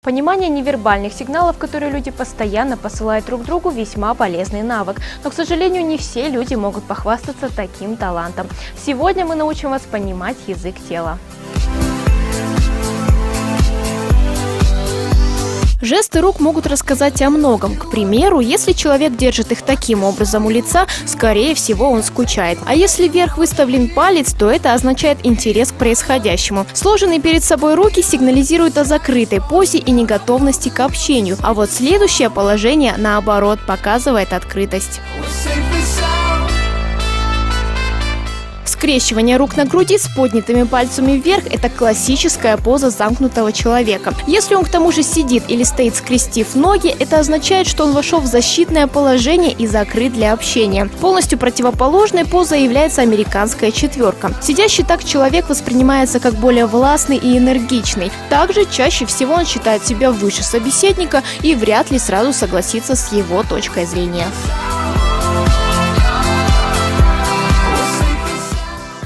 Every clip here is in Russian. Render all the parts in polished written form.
Понимание невербальных сигналов, которые люди постоянно посылают друг другу, весьма полезный навык. Но, к сожалению, не все люди могут похвастаться таким талантом. Сегодня мы научим вас понимать язык тела. Жесты рук могут рассказать о многом. К примеру, если человек держит их таким образом у лица, скорее всего, он скучает. А если вверх выставлен палец, то это означает интерес к происходящему. Сложенные перед собой руки сигнализируют о закрытой позе и неготовности к общению. А вот следующее положение, наоборот, показывает открытость. Скрещивание рук на груди с поднятыми пальцами вверх – это классическая поза замкнутого человека. Если он к тому же сидит или стоит, скрестив ноги, это означает, что он вошел в защитное положение и закрыт для общения. Полностью противоположной позой является американская четверка. Сидящий так человек воспринимается как более властный и энергичный. Также чаще всего он считает себя выше собеседника и вряд ли сразу согласится с его точкой зрения.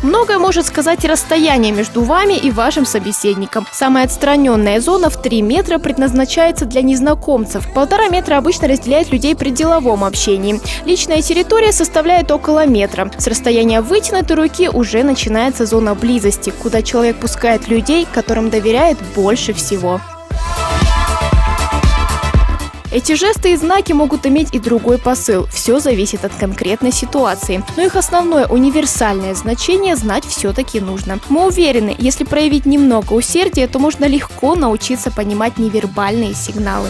Многое может сказать и расстояние между вами и вашим собеседником. Самая отстраненная зона в 3 метра предназначается для незнакомцев. 1,5 метра обычно разделяет людей при деловом общении. Личная территория составляет около метра. С расстояния вытянутой руки уже начинается зона близости, куда человек пускает людей, которым доверяет больше всего. Эти жесты и знаки могут иметь и другой посыл. Все зависит от конкретной ситуации. Но их основное универсальное значение знать все-таки нужно. Мы уверены, если проявить немного усердия, то можно легко научиться понимать невербальные сигналы.